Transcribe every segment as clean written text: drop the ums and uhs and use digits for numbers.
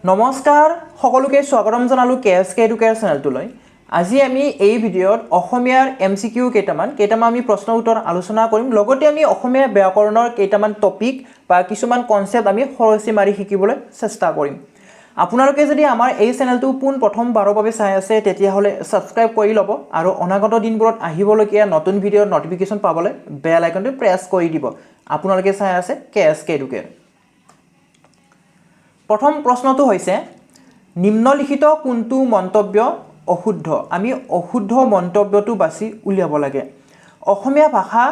নমস্কাৰ সকলোকে স্বাগতম জনালো কেএছকে এডুকেয়াৰ চেনেলটোলৈ। আজি আমি এই ভিডিঅ'ত অসমীয়াৰ এমচিকিউ কেইটামান আমি প্ৰশ্ন উত্তৰ আলোচনা কৰিম। লগতে আমি অসমীয়া ব্যাকৰণৰ কেইটামান টপিক বা কিছুমান কনসেপ্ট আমি খৰচি মাৰি শিকিবলৈ চেষ্টা কৰিম। আপোনালোকে যদি আমাৰ এই চেনেলটো প্ৰথমবাৰৰ বাবে চাই আছে তেতিয়াহ'লে সাবস্ক্ৰাইব কৰি ল'ব আৰু অনাগত দিনবোৰত আহিবলগীয়া নতুন ভিডিঅ'ৰ নটিফিকেশ্যন পাবলৈ বেল আইকনটো প্ৰেছ কৰি দিব। আপোনালোকে চাই আছে কেএছকে এডুকেয়াৰ। প্ৰথম প্ৰশ্নটো হৈছে নিম্নলিখিত কোনটো মন্তব্য অশুদ্ধ। আমি অশুদ্ধ মন্তব্যটো বাছি উলিয়াব লাগে। অসমীয়া ভাষা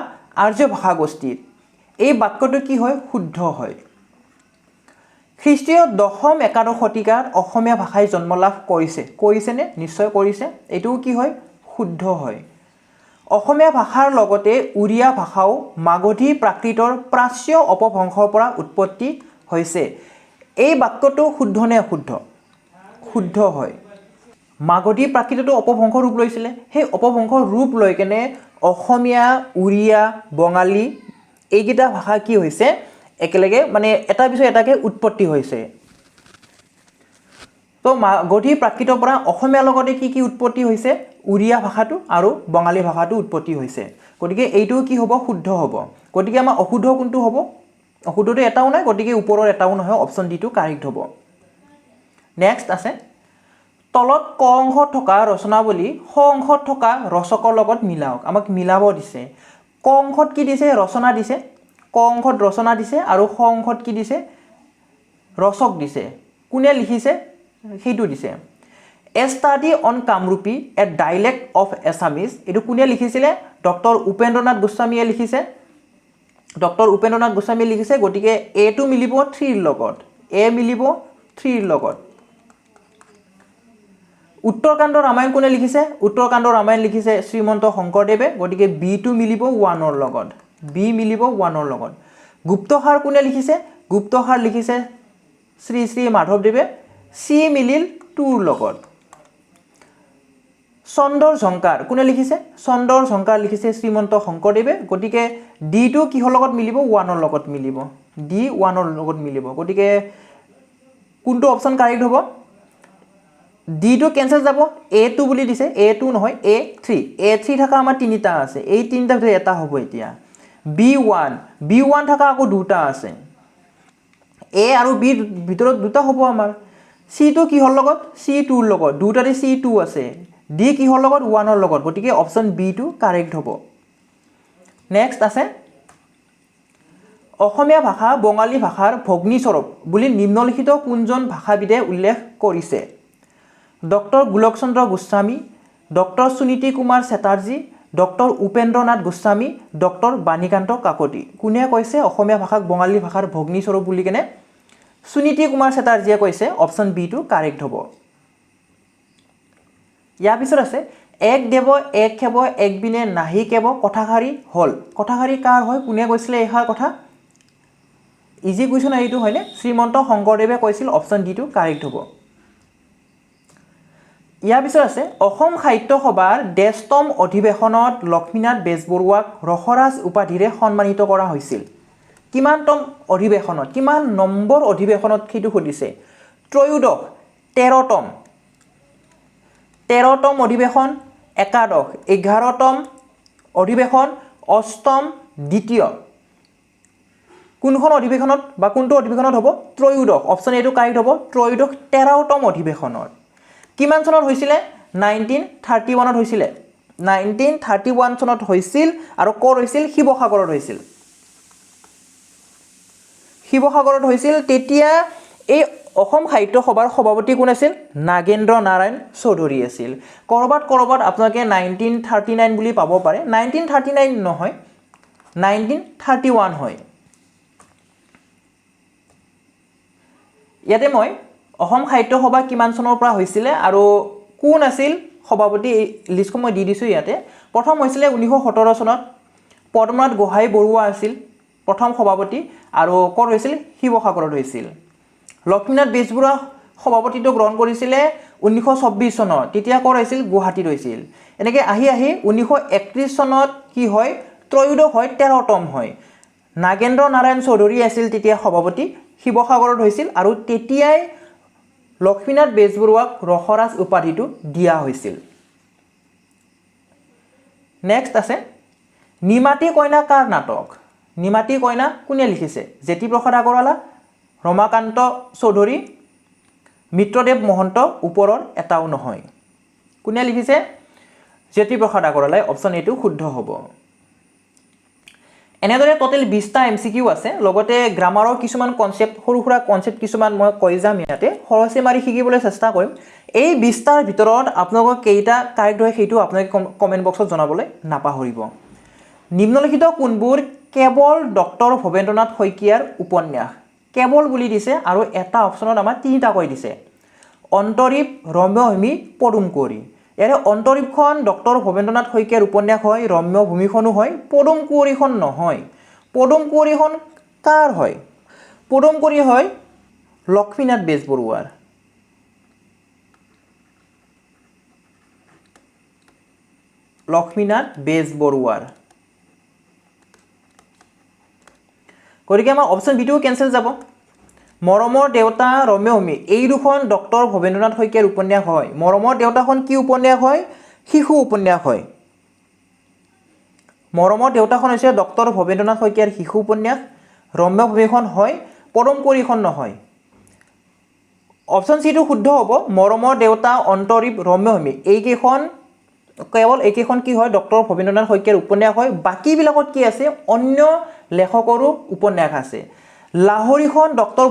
আৰ্য ভাষা গোষ্ঠীৰ এই বাক্যটো কি হয়? শুদ্ধ হয়। খ্ৰীষ্টীয় দশম একাদশ শতিকাত অসমীয়া ভাষাই জন্ম লাভ কৰিছেনে? নিশ্চয় কৰিছে। এইটো কি হয়? শুদ্ধ হয়। অসমীয়া ভাষাৰ লগতে উৰিয়া ভাষাও মাগধী প্ৰাকৃতৰ প্ৰাচ্য অপভ্ৰংশৰ পৰা উৎপত্তি হৈছে। এই বাক্যটো শুদ্ধ নে অশুদ্ধ? শুদ্ধ হয়। মাগধী প্ৰাকৃতটো অপভ্ৰংশ ৰূপ লৈছিলে। সেই অপভ্ৰংশ ৰূপ লৈ কেনে অসমীয়া, উৰিয়া, বঙালী এইকেইটা ভাষা কি হৈছে একেলগে মানে এটা পিছত এটাকে উৎপত্তি হৈছে। তো মাগধী প্ৰাকৃতৰ পৰা অসমীয়াৰ লগতে কি উৎপত্তি হৈছে? উৰিয়া ভাষাটো আৰু বঙালী ভাষাটো উৎপত্তি হৈছে। গতিকে এইটো কি হ'ব? শুদ্ধ হ'ব। গতিকে আমাৰ অশুদ্ধ কোনটো হ'ব? অশুদ্ধটো এটাও নাই, গতিকে ওপৰৰ এটাও নহয়, অপশ্যন ডিটো কাৰেক্ট হ'ব। নেক্সট আছে তলত ক অংশত থকা ৰচনাৱলী খ অংশত থকা ৰচকৰ লগত মিলাওক। আমাক মিলাব দিছে। ক অংশত কি দিছে? ৰচনা দিছে। ক অংশত ৰচনা দিছে আৰু খ অংশত কি দিছে? ৰচক দিছে। কোনে লিখিছে সেইটো দিছে। A study on Kamrupi a dialect of Assamese. এইটো কোনে লিখিছিলে? ডক্টৰ উপেন্দ্ৰনাথ গোস্বামীয়ে লিখিছে। ডক্টৰ উপেন্দ্ৰনাথ গোস্বামীয়ে লিখিছে। গতিকে এটো মিলিব 3ৰ লগত, এ মিলিব 3ৰ লগত। উত্তৰকাণ্ড ৰামায়ণ কোনে লিখিছে? উত্তৰকাণ্ড ৰামায়ণ লিখিছে শ্ৰীমন্ত শংকৰদেৱে। গতিকে বিটো মিলিব 1ৰ লগত, বি মিলিব 1ৰ লগত। গুপ্তসাৰ কোনে লিখিছে? গুপ্তসাৰ লিখিছে শ্ৰী শ্ৰী মাধৱদেৱে। চি মিলিল 2ৰ লগত। চন্দৰ ঝংকাৰ কোনে লিখিছে? চন্দৰ ঝংকাৰ লিখিছে শ্ৰীমন্ত শংকৰদেৱে। গতিকে ডিটো কিহৰ লগত মিলিব? 1ৰ লগত মিলিব। ডি 1ৰ লগত মিলিব। গতিকে কোনটো অপশ্যন কাৰেক্ট হ'ব? ডিটো কেঞ্চেল যাব। এ2 বুলি দিছে। এ2 নহয়, এ3 থকা আমাৰ তিনিটা আছে। এই তিনিটা ভিতৰত এটা হ'ব এতিয়া। বি1 থকা আকৌ দুটা আছে। এ আৰু বিৰ ভিতৰত দুটা হ'ব আমাৰ। চিটো কিহৰ লগত? চি2ৰ লগত। দুটাতে চি2 আছে। ডি কিহৰ লগত? 1ৰ লগত। গতিকে অপশ্যন বিটো কাৰেক্ট হ'ব। নেক্সট আছে অসমীয়া ভাষা বঙালী ভাষাৰ ভগ্নীস্বৰূপ বুলি নিম্নলিখিত কোনজন ভাষাবিদে উল্লেখ কৰিছে? Doctor Golakchandra Goswami, doctor Suniti Kumar Chatterjee, doctor Upendranath Goswami, doctor Banikanta Kakati. কোনে কৈছে অসমীয়া ভাষাক বঙালী ভাষাৰ ভগ্নীস্বৰূপ বুলি কেনে? সুনীতি কুমাৰ চেটাৰ্জীয়ে কৈছে। অপশ্যন বিটো কাৰেক্ট হ'ব। ইয়াৰ পিছত আছে এক দেৱ এক খেব এক বিনে নাহি কেব কথাষাৰি হ'ল। কথাষাৰি কাৰ হয়? কোনে কৈছিলে এইষাৰ কথা? ইজি কুৱেশ্যন এইটো হয়নে? শ্ৰীমন্ত শংকৰদেৱে কৈছিল। অপশ্যন ডিটো কাৰেক্ট হ'ব। ইয়াৰ পিছত আছে অসম সাহিত্য সভাৰ ডেষ্টম অধিৱেশনত লক্ষ্মীনাথ বেজবৰুৱাক ৰসৰাজ উপাধিৰে সন্মানিত কৰা হৈছিল। কিমানতম অধিৱেশনত? কিমান নম্বৰ অধিৱেশনত সেইটো সুধিছে। ত্ৰয়োদশ, 13তম অধিৱেশন, একাদশ, 11তম অধিৱেশন, অষ্টম, দ্বিতীয়। কোনখন অধিৱেশনত বা কোনটো অধিৱেশনত হ'ব? ত্ৰয়োদশ। অপশ্যন এটো কাৰেক্ট হ'ব। ত্ৰয়োদশ 13তম অধিৱেশনত। কিমান চনত হৈছিলে? 1931ত হৈছিলে। 1931 চনত হৈছিল আৰু ক'ত হৈছিল? শিৱসাগৰত হৈছিল। শিৱসাগৰত হৈছিল। তেতিয়া এই অসম সাহিত্য সভাৰ সভাপতি কোন আছিল? নাগেন্দ্ৰ নাৰায়ণ চৌধুৰী আছিল। ক'ৰবাত আপোনালোকে 1939 বুলি পাব পাৰে। 1939 নহয়, 1931 হয়। ইয়াতে মই অসম সাহিত্য সভা কিমান চনৰ পৰা হৈছিলে আৰু কোন আছিল সভাপতি এই লিষ্টখন মই দি দিছোঁ ইয়াতে। প্ৰথম হৈছিলে 1917 চনত। পদ্মনাথ গোহাঁই বৰুৱা আছিল প্ৰথম সভাপতি আৰু ক'ত হৈছিল? শিৱসাগৰত হৈছিল। লক্ষ্মীনাথ বেজবৰুৱা সভাপতিত্ব গ্ৰহণ কৰিছিলে 1924 চনত। তেতিয়া ক'ত হৈছিল? গুৱাহাটীত হৈছিল। এনেকৈ আহি 1931 চনত কি হয়? ত্ৰয়োদশ হয়, 13তম হয়। নাগেন্দ্ৰ নাৰায়ণ চৌধুৰী আছিল তেতিয়া সভাপতি। শিৱসাগৰত হৈছিল আৰু তেতিয়াই লক্ষ্মীনাথ বেজবৰুৱাক ৰসৰাজ উপাধিটো দিয়া হৈছিল। নেক্সট আছে নিমাতী কইনা কাৰ নাটক? নিমাতী কইনা কোনে লিখিছে? জ্যোতিপ্ৰসাদ আগৰৱালা, ৰমাকান্ত চৌধুৰী, মিত্ৰদেৱ মহন্ত, ওপৰৰ এটাও নহয়। কোনে লিখিছে? জ্যোতিপ্ৰসাদ আগৰৱালাই। অপশ্যন এটো শুদ্ধ হ'ব। এনেদৰে টোটেল 20টা MCQ আছে, লগতে গ্ৰামাৰৰ কিছুমান কনচেপ্ট, সৰু সুৰা কনচেপ্ট কিছুমান মই কৈ যাম ইয়াতে, খৰচি মাৰি শিকিবলৈ চেষ্টা কৰিম। এই 20টাৰ ভিতৰত আপোনালোকৰ কেইটা কাৰেক্ট হয় সেইটো আপোনালোকে কমেণ্ট বক্সত জনাবলৈ নাপাহৰিব। নিম্নলিখিত কোনবোৰ কেৱল ডক্টৰ ভৱেন্দ্ৰনাথ শইকীয়াৰ উপন্যাস? কেৱল বুলি দিছে আৰু এটা অপশ্যনত আমাৰ 3টা কৈ দিছে। অন্তৰীপ, ৰম্যভূমি, পদুম কুঁৱৰী। ইয়াৰে অন্তৰীপখন ডক্টৰ ভৱেন্দ্ৰনাথ শইকীয়াৰ উপন্যাস হয়, ৰম্যভূমিখনো হয়, পদুম কুঁৱৰীখন নহয়। পদুম কুঁৱৰীখন কাৰ হয়? পদুম কুঁৱৰী হয় লক্ষ্মীনাথ বেজবৰুৱাৰ। লক্ষ্মীনাথ বেজবৰুৱাৰ। গতিকে আমাৰ অপশ্যন বিটোও কেঞ্চেল যাব। মৰমৰ দেউতা, ৰম্যভূমি এই দুখন ডক্টৰ ভৱেন্দ্ৰনাথ শইকীয়াৰ উপন্যাস হয়। মৰমৰ দেউতাখন কি উপন্যাস হয়? শিশু উপন্যাস হয়। মৰমৰ দেউতাখন হৈছে ডক্টৰ ভৱেন্দ্ৰনাথ শইকীয়াৰ শিশু উপন্যাস। ৰম্যভূমিখন হয়, পদুম কুঁৱৰীখন নহয়। অপশ্যন চিটো শুদ্ধ হ'ব। মৰমৰ দেউতা, অন্তৰীপ, ৰম্যভূমি এইকেইখন কেৱল এইকেইখন কি হয়? ডক্টৰ ভৱেন্দ্ৰনাথ শইকীয়াৰ উপন্যাস হয়। বাকীবিলাকত কি আছে? অন্য লেখকৰো উপন্যাস আছে। লাহৰীখন ডক্টৰ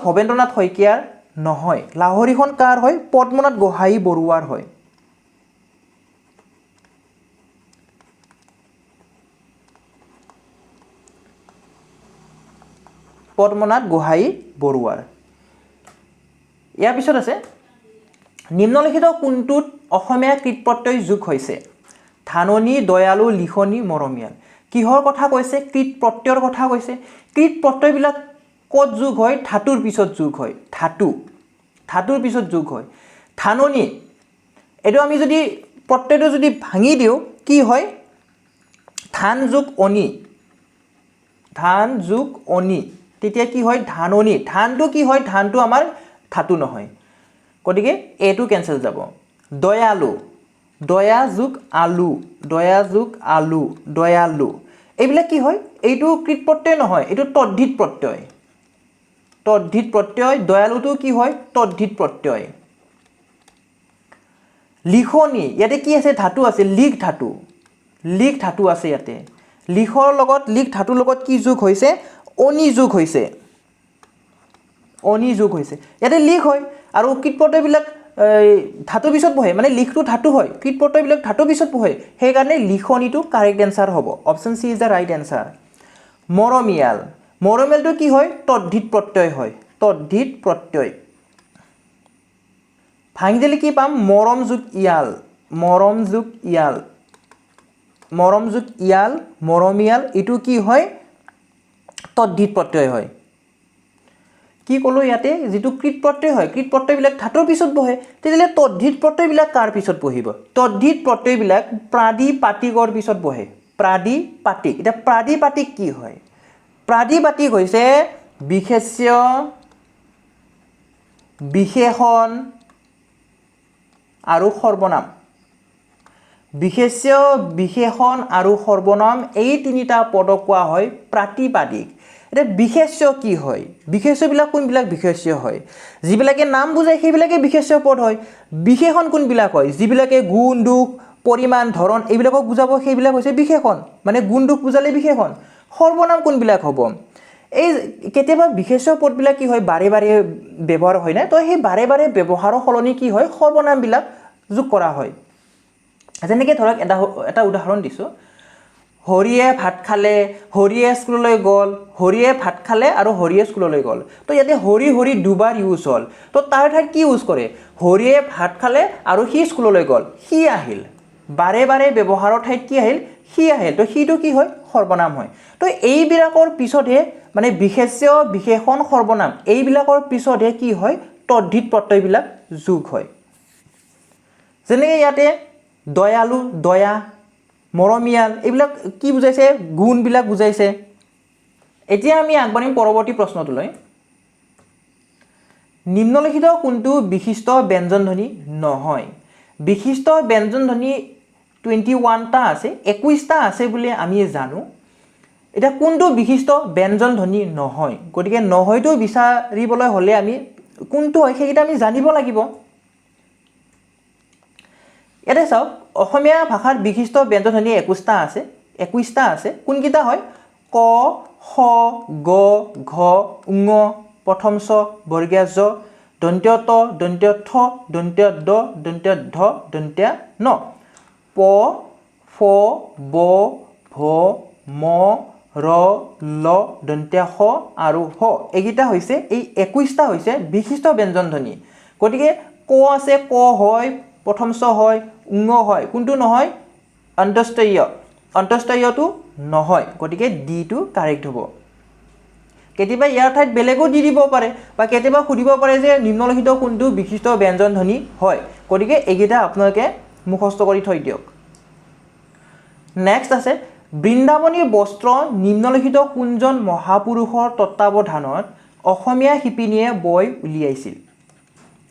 ভৱেন্দ্ৰনাথ শইকীয়াৰ নহয়। লাহৰীখন কাৰ হয়? পদ্মনাথ গোহাঁই বৰুৱাৰ হয়। পদ্মনাথ গোহাঁই বৰুৱাৰ। ইয়াৰ পিছত আছে নিম্নলিখিত কোনটোত অসমীয়া কৃতপ্ৰত্যয় যোগ হৈছে? ধাননি, দয়ালু, লিখনি, মৰমীয়াল। কিহৰ কথা কৈছে? কৃতপ্ৰত্যয়ৰ কথা কৈছে। কৃতপ্ৰত্যয়বিলাক ক'ত যোগ হয়? ধাতুৰ পিছত যোগ হয়। ধাতুৰ পিছত যোগ হয়। ধাননি, এইটো আমি যদি প্ৰত্যয়টো যদি ভাঙি দিওঁ কি হয়? ধান যোগ অনি, ধান যোগ অনি, তেতিয়া কি হয়? ধাননি। ধানটো কি হয়? ধানটো আমাৰ ধাতু নহয়। গতিকে এইটো কেঞ্চেল যাব। দয়ালু, দয়া যোগ আলু, দয়া যোগ আলু, দয়ালু। এইবিলাক কি হয়? এইটো কৃতপ্ৰত্যয় নহয়, এইটো তদ্ধিত প্ৰত্যয়। তদ্ধিত প্ৰত্যয়। দয়ালুটো কি হয়? তদ্ধিত প্ৰত্যয়। লিখনি, ইয়াতে কি আছে? ধাতু আছে, লিখ ধাতু। লিখ ধাতু আছে ইয়াতে। লিখৰ লগত, লিখ ধাতুৰ লগত কি যোগ হৈছে? অনি যোগ হৈছে। অনি যোগ হৈছে। ইয়াতে লিখ হয় আৰু কৃতপ্ৰত্যয়বিলাক ধাতুৰ পিছত বহে, মানে লিখটো ধাতু হয়, কৃতপ্ৰত্যয়বিলাক ধাতুৰ পিছত বহে, সেইকাৰণে লিখনিটো কাৰেক্ট এনচাৰ হ'ব। Option C is the right answer. মৰমীয়াল, মৰমীয়ালটো কি হয়? তদ্ধিত প্ৰত্যয় হয়। তদ্ধিত প্ৰত্যয়। ভাঙি দিলে কি পাম? মৰম যোগ ইয়াল, মৰম যোগ ইয়াল, মৰম যোগ ইয়াল, মৰমীয়াল। এইটো কি হয়? তদ্ধিত প্ৰত্যয় হয়। কি ক'লো ইয়াতে? যিটো কৃতপ্ৰত্যয় হয়, কৃতপ্ৰত্যয়বিলাক ধাতুৰ পিছত বহে, তেতিয়াহ'লে তদ্ধিত প্ৰত্যয়বিলাক কাৰ পিছত বহিব? তদ্ধিত প্ৰত্যয়বিলাক প্ৰাদিপাতিকৰ পিছত বহে। প্ৰাদিপাতিক। এতিয়া প্ৰাদিপাতিক কি হয়? প্ৰাদিপাতিক হৈছে বিশেষ্য, বিশেষণ আৰু সৰ্বনাম। বিশেষ্য, বিশেষণ আৰু সৰ্বনাম এই তিনিটা পদক কোৱা হয় প্ৰাতিপাদিক। এতিয়া বিশেষ্য কি হয়? বিশেষ্যবিলাক কোনবিলাক বিশেষ্য হয়? যিবিলাকে নাম বুজায় সেইবিলাকে বিশেষ্য পদ হয়। বিশেষণ কোনবিলাক হয়? যিবিলাকে গুণ, দুখ, পৰিমাণ, ধৰণ এইবিলাকক বুজাব, সেইবিলাক হৈছে বিশেষণ, মানে গুণ দুখ বুজালে বিশেষণ। সৰ্বনাম কোনবিলাক হ'ব? এই কেতিয়াবা বিশেষ্য পদবিলাক কি হয়? বাৰে বাৰে ব্যৱহাৰ হয় না, তো সেই বাৰে বাৰে ব্যৱহাৰৰ সলনি কি হয়? সৰ্বনামবিলাক যোগ কৰা হয়। যেনেকৈ ধৰক এটা উদাহৰণ দিছোঁ, হৰিয়ে ভাত খালে, হৰিয়ে স্কুললৈ গ'ল, হৰিয়ে ভাত খালে আৰু হৰিয়ে স্কুললৈ গ'ল। তো ইয়াতে হৰি হৰি দুবাৰ ইউজ হ'ল, তো তাৰ ঠাইত কি ইউজ কৰে? হৰিয়ে ভাত খালে আৰু সি স্কুললৈ গ'ল, সি আহিল। বাৰে বাৰে ব্যৱহাৰৰ ঠাইত কি আহিল? সি আহিল। তো সিটো কি হয়? সৰ্বনাম হয়। তো এইবিলাকৰ পিছতহে মানে বিশেষ্য, বিশেষণ, সৰ্বনাম এইবিলাকৰ পিছতহে কি হয়? তদ্ধিত প্ৰত্যয়বিলাক যোগ হয়। যেনেকৈ ইয়াতে দয়ালু, দয়া, মৰমীয়াল এইবিলাক কি বুজাইছে? গুণবিলাক বুজাইছে। এতিয়া আমি আগবাঢ়িম পৰৱৰ্তী প্ৰশ্নটোলৈ। নিম্নলিখিত কোনটো বিশিষ্ট ব্যঞ্জন ধ্বনি নহয় বিশিষ্ট ব্যঞ্জন ধ্বনি 21টা আছে 21টা আছে বুলি আমি জানো এটা কোনটো বিশিষ্ট ব্যঞ্জন ধ্বনি নহয় গতিকে নহয়টো বিচাৰিবলৈ হলে আমি কোনটো হয় সেইটা আমি জানিব লাগিব এটা চাওক অসমীয়া ভাষাৰ বিশিষ্ট ব্যঞ্জন ধ্বনি 21টা আছে কোনকিটা হয় ক খ গ ঘ ঙ প্ৰথম ছ বৰ্গীয় জ দন্ত্য ত দন্ত্য থ দন্ত্য দ দন্ত্য ধ দন্ত্য ন প ফ ব ভ ম ৰ ল দন্ত্য খ আৰু হ এইকেইটা হৈছে এই 21টা হৈছে বিশিষ্ট ব্যঞ্জন ধ্বনি গতিকে ক আছে ক হয় প্ৰথম ছ হয় ঙ হয় কোনটো নহয় অন্তস্থয়টো নহয় গতিকে ডি টো কাৰেক্ট হ'ব কেতিয়াবা ইয়াৰ ঠাইত বেলেগো দি দিব পাৰে বা কেতিয়াবা সুধিব পাৰে যে নিম্নলিখিত কোনটো বিশিষ্ট ব্যঞ্জন ধ্বনি হয় গতিকে এইকেইটা আপোনালোকে মুখস্থ কৰি থৈ দিয়ক নেক্সট আছে বৃন্দাবনী বস্ত্ৰ নিম্নলিখিত কোনজন মহাপুৰুষৰ তত্ত্বাৱধানত অসমীয়া শিপিনীয়ে বৈ উলিয়াইছিল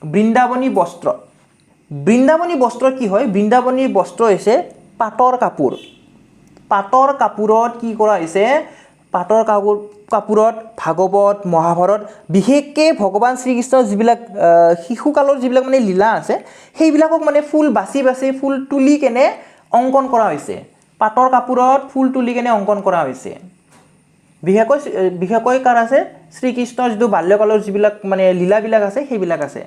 বৃন্দাবনী বস্ত্ৰ কি হয় বৃন্দাবনী বস্ত্ৰ হৈছে পাটৰ কাপোৰত কি কৰা হৈছে পাটৰ কাপোৰত ভাগৱত মহাভাৰত বিশেষকৈ ভগৱান শ্ৰীকৃষ্ণৰ যিবিলাক শিশুকালৰ যিবিলাক মানে লীলা আছে সেইবিলাকক মানে ফুল বাছি ফুল তুলি কেনে অংকন কৰা হৈছে পাটৰ কাপোৰত ফুল তুলি কেনে অংকন কৰা হৈছে বিশেষকৈ কাৰ আছে শ্ৰীকৃষ্ণৰ যিটো বাল্যকালৰ যিবিলাক মানে লীলাবিলাক আছে সেইবিলাক আছে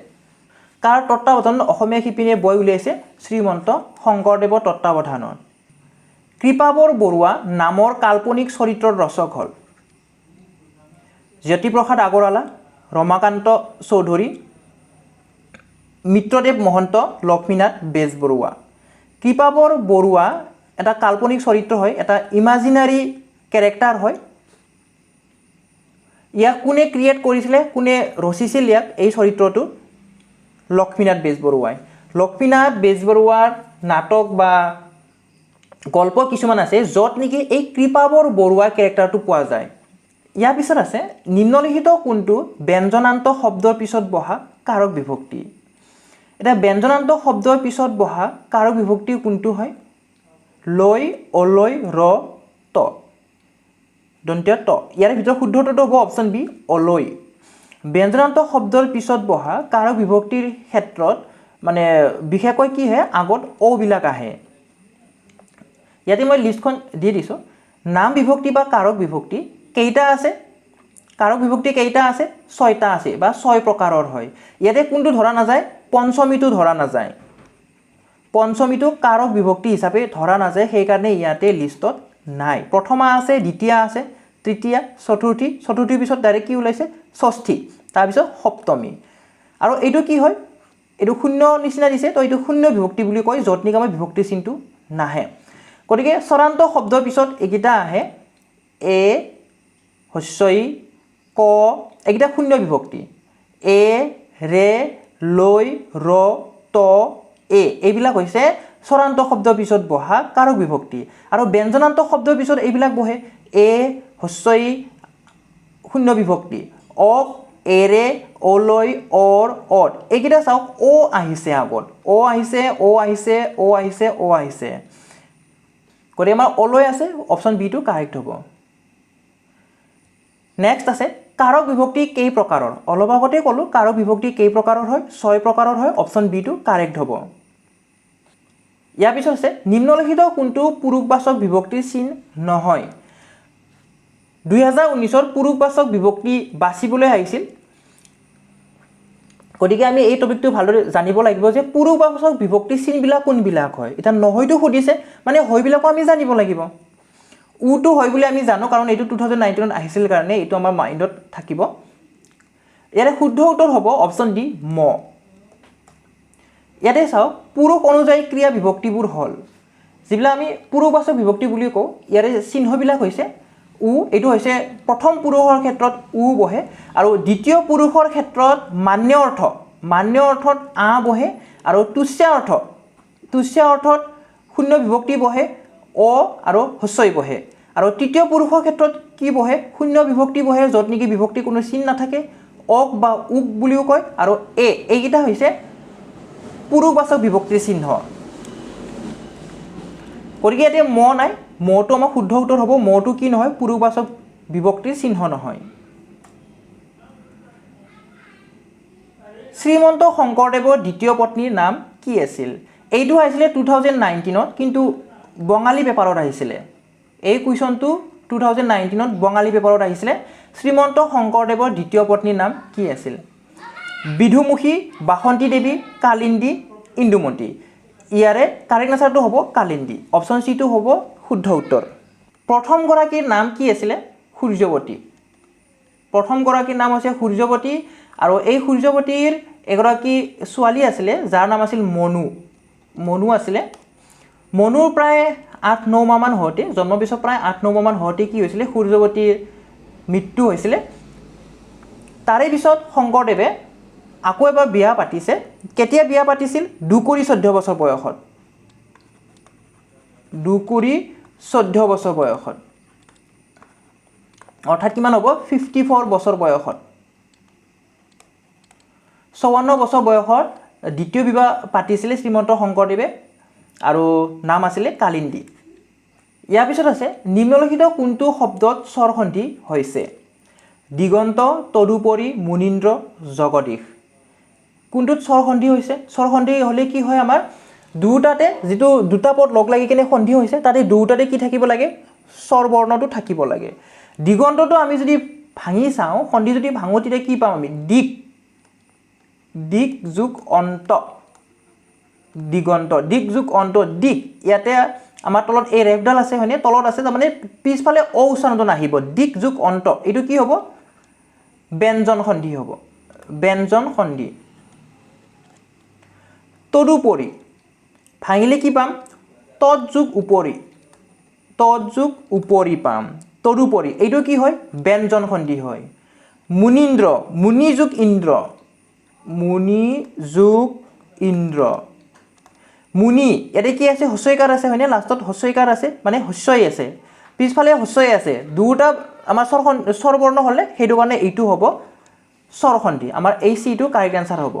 কাৰ তত্ত্বাৱধানত অসমীয়া শিপিনীয়ে বৈ উলিয়াইছে শ্ৰীমন্ত শংকৰদেৱৰ তত্ত্বাৱধানত কৃপাবৰ বৰুৱা নামৰ কাল্পনিক চৰিত্ৰৰ ৰচক হ'ল জ্যোতিপ্ৰসাদ আগৰৱালা ৰমাকান্ত চৌধুৰী মিত্ৰদেৱ মহন্ত লক্ষ্মীনাথ বেজবৰুৱা কৃপাবৰ বৰুৱা এটা কাল্পনিক চৰিত্ৰ হয় এটা ইমাজিনাৰী কেৰেক্টাৰ হয় ইয়াক কোনে ক্ৰিয়েট কৰিছিলে কোনে ৰচিছিল ইয়াক এই চৰিত্ৰটো লক্ষ্মীনাথ বেজবৰুৱাৰ নাটক বা গল্প কিছুমান আছে য'ত নেকি এই কৃপাবৰ বৰুৱা কেৰেক্টাৰটো পোৱা যায় ইয়াৰ পিছত আছে নিম্নলিখিত কোনটো ব্যঞ্জনান্ত শব্দৰ পিছত বহা কাৰক বিভক্তি এটা ব্যঞ্জনান্ত শব্দৰ পিছত বহা কাৰক বিভক্তি কোনটো হয় লৈ অলৈ ৰ ত দন্ত্য ত ইয়াৰ ভিতৰত শুদ্ধটো হ'ব অপচন বি অলৈ ব্যঞ্জনান্ত শব্দৰ পিছত বহা কাৰক বিভক্তিৰ ক্ষেত্ৰত মানে বিশেষকৈ কি হয় আগত অ বিলাক আহে ইয়াতে মই লিষ্টখন দি দিছোঁ নাম বিভক্তি বা কাৰক বিভক্তি কেইটা আছে কাৰক বিভক্তি কেইটা আছে 6টা আছে বা 6 প্ৰকাৰৰ হয় ইয়াতে কোনটো ধৰা নাযায় পঞ্চমীটো ধৰা নাযায় পঞ্চমীটো কাৰক বিভক্তি হিচাপে ধৰা নাযায় সেই কাৰণে ইয়াতে লিষ্টত নাই প্ৰথমা আছে দ্বিতীয়া আছে তৃতীয়া চতুৰ্থীৰ পিছত ডাইৰেক্ট কি ওলাইছে ষষ্ঠী তাৰ পিছত সপ্তমী আৰু এইটো কি হয় এইটো শূন্য নিচিনা দিছে তো এইটো শূন্য বিভক্তি বুলি কয় য'ত নেকি আমাৰ বিভক্তি চিনটো নাহে গতিকে চৰান্ত শব্দৰ পিছত এইকেইটা আহে এ হস্যই ক এইকেইটা শূন্য বিভক্তি এ ৰে লৈ ৰ ত এ এইবিলাক হৈছে চৰান্ত শব্দৰ পিছত বহা কাৰক বিভক্তি আৰু ব্যঞ্জনান্ত শব্দৰ পিছত এইবিলাক বহে এ হস্যই শূন্য বিভক্তি অ এৰে অলৈ অৰ অত এইকেইটা চাওক অ আহিছে আগত অ আহিছে গতিকে আমাৰ অলৈ আছে অপশ্যন বি টো কাৰেক্ট হ'ব নেক্সট আছে কাৰক বিভক্তি কেই প্ৰকাৰৰ অলপ আগতে ক'লোঁ কাৰক বিভক্তি কেই প্ৰকাৰৰ হয় 6 প্ৰকাৰৰ হয় অপশ্যন বি টো কাৰেক্ট হ'ব ইয়াৰ পিছত আছে নিম্নলিখিত কোনটো পুৰুষবাচক বিভক্তিৰ চিন নহয় 2019ৰ পুৰুষবাচক বিভক্তি বাছিবলৈ আহিছিল গতিকে আমি এই টপিকটো ভালদৰে জানিব লাগিব যে পুৰুষবাচক বিভক্তি চিনবিলাক কোনবিলাক হয় এটা নহয়টো সুধিছে মানে হয়বিলাকো আমি জানিব লাগিব উটো হয় বুলি আমি জানো কাৰণ এইটো 2019ত আহিছিল কাৰণে এইটো আমাৰ মাইণ্ডত থাকিব ইয়াৰে শুদ্ধ উত্তৰ হ'ব অপশ্যন ডি ম ইয়াতে চাওক পুৰুষ অনুযায়ী ক্ৰিয়া বিভক্তিবোৰ হ'ল যিবিলাক আমি পুৰুষবাচক বিভক্তি বুলি কওঁ ইয়াৰে চিহ্নবিলাক হৈছে উ এইটো হৈছে প্ৰথম পুৰুষৰ ক্ষেত্ৰত উ বহে আৰু দ্বিতীয় পুৰুষৰ ক্ষেত্ৰত মান্য অৰ্থত আ বহে আৰু তুষ্য অৰ্থত শূন্য বিভক্তি বহে অ আৰু হস্যই বহে আৰু তৃতীয় পুৰুষৰ ক্ষেত্ৰত কি বহে শূন্য বিভক্তি বহে য'ত নেকি বিভক্তি কোনো চিন নাথাকে অক বা উক বুলিও কয় আৰু এইকেইটা হৈছে পুৰুষবাচক বিভক্তিৰ চিহ্ন গতিকে এতিয়া ম নাই মটো আমাৰ শুদ্ধ উত্তৰ হ'ব মটো কি নহয় পুৰুষবাচক বিভক্তিৰ চিহ্ন নহয় শ্ৰীমন্ত শংকৰদেৱৰ দ্বিতীয় পত্নীৰ নাম কি আছিল এইটো আহিছিলে 2019ত কিন্তু বঙালী পেপাৰত আহিছিলে এই কুৱেশ্যনটো 2019ত বঙালী পেপাৰত আহিছিলে শ্ৰীমন্ত শংকৰদেৱৰ দ্বিতীয় পত্নীৰ নাম কি আছিল বিধুমুখী বাসন্তী দেৱী কালিন্দী ইন্দুমতী ইয়াৰে কাৰেক্ট আনসাৰটো হ'ব কালিন্দী অপশ্যন চি টো হ'ব শুদ্ধ উত্তৰ প্ৰথম গৰাকীৰ নাম কি আছিলে সূৰ্যৱতী প্ৰথম গৰাকীৰ নাম হৈছে সূৰ্যৱতী আৰু এই সূৰ্যৱতীৰ এগৰাকী ছোৱালী আছিলে যাৰ নাম আছিল মনু আছিলে মনুৰ প্ৰায় 8-9 মাহ মান হওঁতে জন্মৰ পিছত প্ৰায় 8-9 মাহ মান হওঁতে কি হৈছিলে সূৰ্যৱতীৰ মৃত্যু হৈছিলে তাৰে পিছত শংকৰদেৱে আকৌ এবাৰ বিয়া পাতিছে কেতিয়া বিয়া পাতিছিল 14 বছৰ বয়সত 14 বছৰ বয়সত অৰ্থাৎ কিমান হ'ব 54 বছৰ বয়সত 54 বছৰ বয়সত দ্বিতীয় বিবাহ পাতিছিলে শ্ৰীমন্ত শংকৰদেৱে আৰু নাম আছিলে কালিন্দী ইয়াৰ পিছত আছে নিম্নলিখিত কোনটো শব্দত স্বৰসন্ধি হৈছে দিগন্ত তদুপৰি মুনীন্দ্ৰ জগদীশ কোনটোত স্বৰসন্ধি হৈছে স্বৰসন্ধি হ'লে কি হয় আমাৰ দুটাতে যেটো দুটা পদ লগ লাগি কেনে সন্ধি হৈছে তাতে দুটাতে কি থাকিব লাগে স্বৰ বৰ্ণটো থাকিব লাগে দিগন্তটো আমি যদি ভাঙি চাওঁ সন্ধি যদি ভাঙো তেতিয়া কি পাম আমি দিক যোগ অন্ত দিগন্ত দিক যোগ অন্ত দিক ইয়াতে আমাৰ তলত এই ৰেফডাল আছে হয়নে তলত আছে মানে পিছফালে অ উচ্চাৰণটো নাহিব দিক যোগ অন্ত এটো কি হ'ব ব্যঞ্জন সন্ধি হ'ব ব্যঞ্জন সন্ধি তদুপৰি ভাঙিলে কি পাম তদ যোগ উপৰি পাম তদুপৰি এইটো কি হয় ব্যঞ্জন সন্ধি হয় মুনীন্দ্ৰ মুনি যোগ ইন্দ্ৰ মুনি ইয়াতে কি আছে হস্যইকাৰ আছে হয়নে লাষ্টত হস্যইকাৰ আছে মানে হস্যই আছে পিছফালে হস্যই আছে দুটা আমাৰ স্বৰবৰ্ণ হ'লে সেইটো কাৰণে এইটো হ'ব স্বৰসন্ধি আমাৰ এই চি টো কাৰেক্ট আনসাৰ হ'ব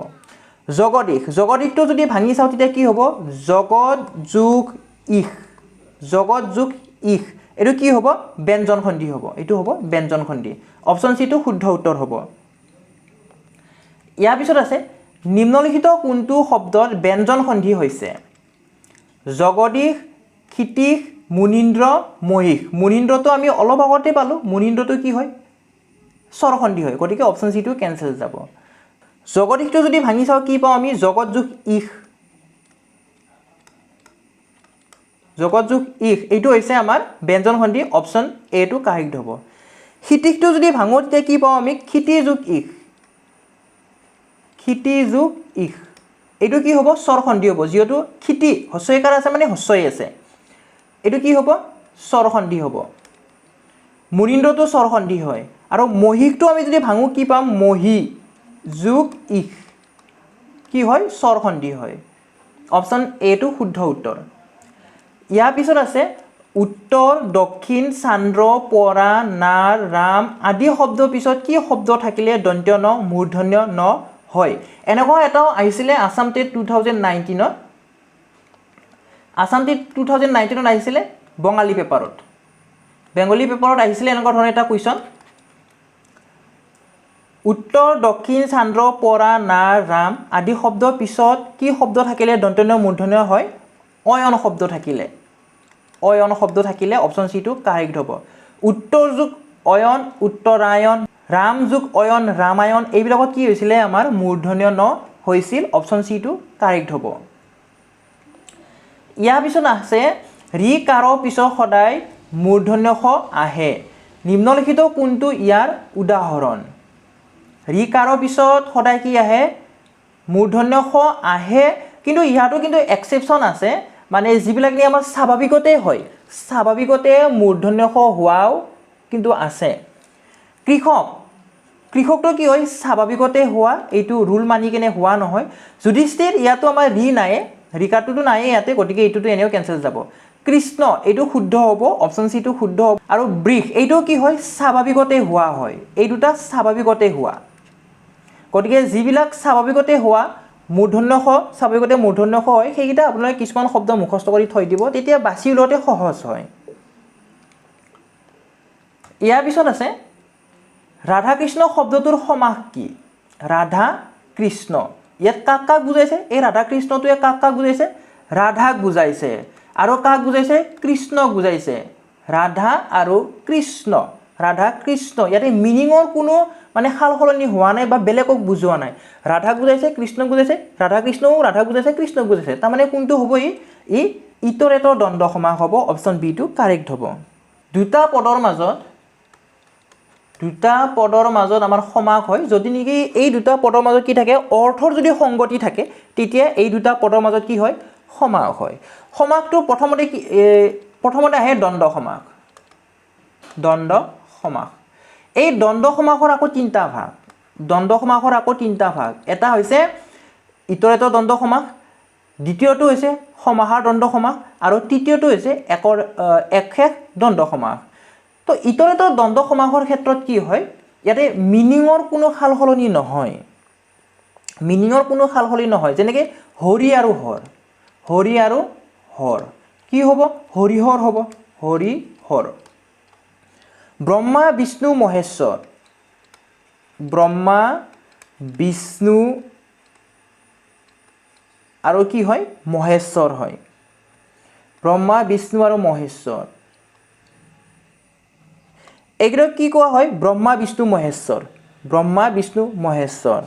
জগদীশটো যদি ভাঙি চাওঁ তেতিয়া কি হ'ব জগত যোগ ইশ এটো কি হ'ব ব্যঞ্জন সন্ধি হ'ব এটো হ'ব ব্যঞ্জন সন্ধি অপশ্যন চি টো শুদ্ধ উত্তৰ হ'ব ইয়াৰ পিছত আছে নিম্নলিখিত কোনটো শব্দত ব্যঞ্জন সন্ধি হৈছে জগদীশ ক্ষিতিশ মুনীন্দ্ৰ মহিষ মুনীন্দ্ৰটো আমি অলপ আগতে পালো মুনীন্দ্ৰটো কি হয় স্বৰসন্ধি হয় গতিকে অপশ্যন চি টো কেনসেল যাব জগদীশটো যদি ভাঙি চাওঁ কি পাওঁ আমি জগত যোগ ইশ এইটো হৈছে আমাৰ ব্যঞ্জন সন্ধি অপশ্যন এ টো কাৰেক্ট হ'ব ক্ষিতিশটো যদি ভাঙো তেতিয়া কি পাওঁ আমি ক্ষিতি যোগ ইশ এইটো কি হ'ব স্বৰসন্ধি হ'ব যেহেতু ক্ষিতি হস্যইকাৰ আছে মানে হস্যই আছে এইটো কি হ'ব স্বৰসন্ধি হ'ব মুনীন্দ্ৰটো স্বৰসন্ধি হয় আৰু মহিষটো আমি যদি ভাঙো কি পাম মহি যোগ ইশ কি হয় স্বৰসন্ধি হয় অপশ্যন এ টো শুদ্ধ উত্তৰ ইয়াৰ পিছত আছে উত্তৰ দক্ষিণ চান্দ্ৰ পৰা নাৰ ৰাম আদি শব্দ পিছত কি শব্দ থাকিলে দন্ত্য ন মূৰ্ধন্য ন হয় এনেকুৱা এটাও আহিছিলে আসাম টেট 2019ত আসাম টেট 2019ত আহিছিলে বঙালী পেপাৰত বেংগলী পেপাৰত আহিছিলে এনেকুৱা ধৰণৰ এটা কুৱেশ্যন উত্তৰ দক্ষিণ চান্দ্ৰ পৰা নাৰ ৰাম আদি শব্দ পিছত কি শব্দ থাকিলে দন্ত্য ন মূৰ্ধন্য হয় অয়ন শব্দ থাকিলে অপশ্যন চি টো কাৰেক্ট হ'ব উত্তৰ যোগ অয়ন উত্তৰায়ণ ৰাম যোগ অয়ন ৰামায়ণ এইবিলাকত কি হৈছিলে আমাৰ মূৰ্ধন্য ন হৈছিল অপশ্যন চি টো কাৰেক্ট হ'ব ইয়াৰ পিছত আছে ৰি কাৰৰ পিছত সদায় মূৰ্ধন্য খ আহে নিম্নলিখিত কোনটো ইয়াৰ উদাহৰণ ৰি কাৰৰ পিছত সদায় কি আহে মূৰ্ধন্য খ আহে কিন্তু ইয়াতো কিন্তু এক্সেপশ্যন আছে মানে যিবিলাক নি আমাৰ স্বাভাৱিকতে মূৰ্ধন্য খ হোৱাও কিন্তু আছে কৃষকটো কি হয় স্বাভাৱিকতে হোৱা এইটো ৰুল মানি কেনে হোৱা নহয় যুধিষ্ঠিৰ ইয়াতো আমাৰ ৰি নাই ৰিকাৰটোতো নাই ইয়াতে গতিকে এইটোতো এনেও কেনসেল যাব কৃষ্ণ এইটো শুদ্ধ হ'ব অপশ্যন চি টো শুদ্ধ হ'ব আৰু বৃষ এইটো কি হয় স্বাভাৱিকতে হোৱা হয় এই দুটা স্বাভাৱিকতে হোৱা গতিকে যিবিলাক স্বাভাৱিকতে হোৱা মূৰ্ধন্য খ স্বাভাৱিকতে মূৰ্ধন্য খ হয় সেইকেইটা আপোনালোকে কিছুমান শব্দ মুখস্থ কৰি থৈ দিব তেতিয়া বাছি উলিয়াওঁতে সহজ হয় ইয়াৰ পিছত আছে ৰাধা কৃষ্ণ শব্দটোৰ সমাস কি ৰাধা কৃষ্ণ ইয়াত কাক কাক বুজাইছে এই ৰাধা কৃষ্ণটোৱে কাক কাক বুজাইছে ৰাধাক বুজাইছে আৰু কাক বুজাইছে কৃষ্ণক বুজাইছে ৰাধা আৰু কৃষ্ণ ৰাধা কৃষ্ণ ইয়াতে মিনিঙৰ কোনো মানে সালসলনি হোৱা নাই বা বেলেগক বুজোৱা নাই ৰাধাক বুজাইছে কৃষ্ণক বুজাইছে ৰাধা কৃষ্ণও ৰাধাক বুজাইছে কৃষ্ণক বুজাইছে তাৰমানে কোনটো হ'ব ই ইতৰেতৰ দ্বন্দ্ব সমাস হ'ব অপশ্যন বি টো কাৰেক্ট হ'ব দুটা পদৰ মাজত আমাৰ সমাস হয় যদি নেকি এই দুটা পদৰ মাজত কি থাকে অৰ্থৰ যদি সংগতি থাকে তেতিয়া এই দুটা পদৰ মাজত কি হয় সমাস হয় সমাসটো প্ৰথমতে আহে দ্বন্দ্ব সমাস এই দ্বন্দ্ব সমাসৰ আকৌ তিনিটা ভাগ এটা হৈছে ইতৰেতৰ দ্বন্দ্ব সমাস দ্বিতীয়টো হৈছে সমাহাৰ দ্বন্দ্ব সমাস আৰু তৃতীয়টো হৈছে একশেষ দ্বন্দ্ব সমাস তো ইতৰেতৰ দ্বন্দ্ব সমাসৰ ক্ষেত্ৰত কি হয় ইয়াতে মিনিঙৰ কোনো সালসলনি নহয় যেনেকৈ হৰি আৰু হৰ কি হ'ব হৰিহৰ হ'ব হৰিহৰ ব্ৰহ্মা বিষ্ণু আৰু কি হয় মহেশ্বৰ হয় ব্ৰহ্মা বিষ্ণু আৰু মহেশ্বৰ এইকেইটা কি কোৱা হয় ব্ৰহ্মা বিষ্ণু মহেশ্বৰ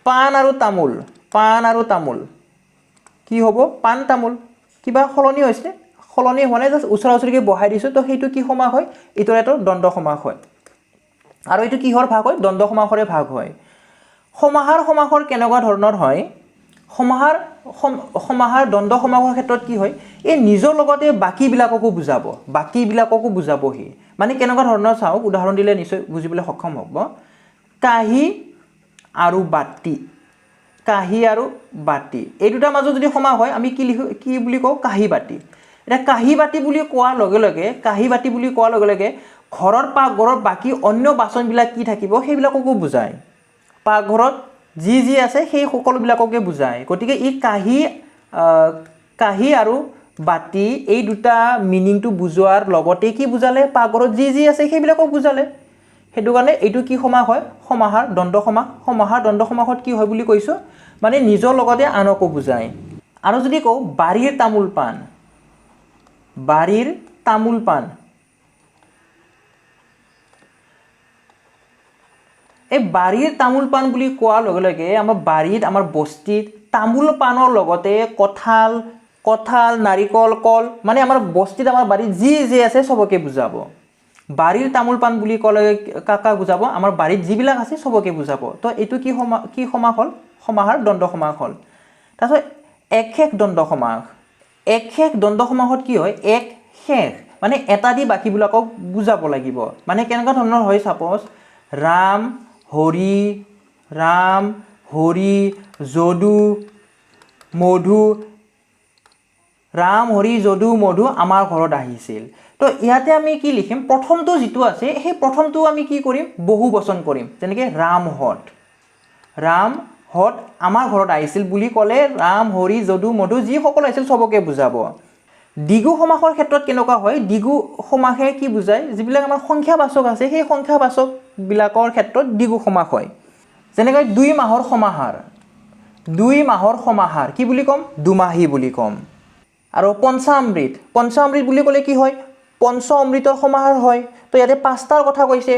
পাণ আৰু তামোল কি হ'ব পাণ তামোল কিবা সলনি হৈছে সলনি হোৱা নাই জাষ্ট ওচৰা ওচৰিকৈ বহাই দিছোঁ তো সেইটো কি সমাস হয় ইতৰেতৰ দ্বন্দ্ব সমাস হয় আৰু এইটো কিহৰ ভাগ হয় দ্বন্দ্ব সমাসৰে ভাগ হয় সমাহাৰ কেনেকুৱা ধৰণৰ হয় সমাহাৰ দ্বন্দ্ব সমাসৰ ক্ষেত্ৰত কি হয় এই নিজৰ লগতে বাকীবিলাককো বুজাবহি মানে কেনেকুৱা ধৰণৰ চাওক উদাহৰণ দিলে নিশ্চয় বুজিবলৈ সক্ষম হ'ব কাঁহী আৰু বাতি এই দুটাৰ মাজত যদি সমাস হয় আমি কি বুলি কওঁ কাঁহী বাতি এতিয়া কাঁহী বাতি বুলি কোৱাৰ লগে লগে ঘৰৰ পাকঘৰৰ বাকী অন্য বাচনবিলাক কি থাকিব সেইবিলাককো বুজায় পাকঘৰত যি আছে সেই সকলোবিলাককে বুজায় গতিকে ই কাঁহী আৰু বাতি এই দুটা মিনিংটো বুজোৱাৰ লগতে কি বুজালে পাকঘৰত যি আছে সেইবিলাকক বুজালে সেইটো কাৰণে এইটো কি সমাস হয় সমাহাৰ দ্বন্দ্ব সমাসত কি হয় বুলি কৈছোঁ মানে নিজৰ লগতে আনকো বুজায় আৰু যদি কওঁ বাৰীৰ তামোল পাণ এই বাৰীৰ তামোল পাণ বুলি কোৱাৰ লগে লগে আমাৰ বস্তিত তামোল পাণৰ লগতে কঁঠাল নাৰিকল কল মানে আমাৰ বস্তিত আমাৰ বাৰীত যি আছে চবকে বুজাব বাৰীৰ তামোল পাণ বুলি ক'লে কাক বুজাব আমাৰ বাৰীত যিবিলাক আছে চবকে বুজাব তো এইটো কি সমাস হ'ল সমাহাৰ দ্বন্দ্ব সমাস হ'ল তাৰপিছত একশেষ দ্বন্দ্ব সমাসত কি হয় একশেষ মানে এটা দি বাকীবিলাকক বুজাব লাগিব মানে কেনেকুৱা ধৰণৰ হয় চাপ'জ ৰাম হৰি যদু মধু আমাৰ ঘৰত আহিছিল তো ইয়াতে আমি কি লিখিম প্ৰথমটো যিটো আছে সেই প্ৰথমটো আমি কি কৰিম বহু বচন কৰিম যেনেকৈ ৰামহঁত আমাৰ ঘৰত আহিছিল বুলি ক'লে ৰাম হৰি যদু মধু যিসকল আহিছিল চবকে বুজাব দ্বিগু সমাসৰ ক্ষেত্ৰত কেনেকুৱা হয় দ্বিগু সমাসে কি বুজায় যিবিলাক আমাৰ সংখ্যাবাচক আছে সেই সংখ্যাবাচকবিলাকৰ ক্ষেত্ৰত দ্বিগু সমাস হয় যেনেকৈ 2 মাহৰ সমাহাৰ কি বুলি ক'ম দুমাহী বুলি ক'ম আৰু পঞ্চামৃত বুলি ক'লে কি হয় পঞ্চ অমৃতৰ সমাহাৰ হয় তো ইয়াতে 5টাৰ কথা কৈছে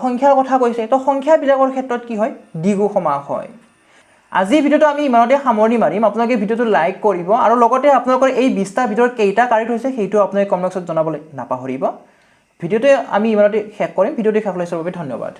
সংখ্যাৰ কথা কৈছে তো সংখ্যাবিলাকৰ ক্ষেত্ৰত কি হয় দ্বিগু সমাস হয় আজিৰ ভিডিঅ'টো আমি ইমানতে সামৰণি মাৰিম আপোনালোকে ভিডিঅ'টো লাইক কৰিব আৰু লগতে আপোনালোকৰ এই 20টাৰ ভিতৰত কেইটা কাৰেক্ট হৈছে সেইটো আপোনালোকে কমেণ্ট বক্সত জনাবলৈ নাপাহৰিব ভিডিঅ'টো আমি ইমানতে শেষ কৰিম ভিডিঅ'টো শেষ হ'লে চবৰ বাবে ধন্যবাদ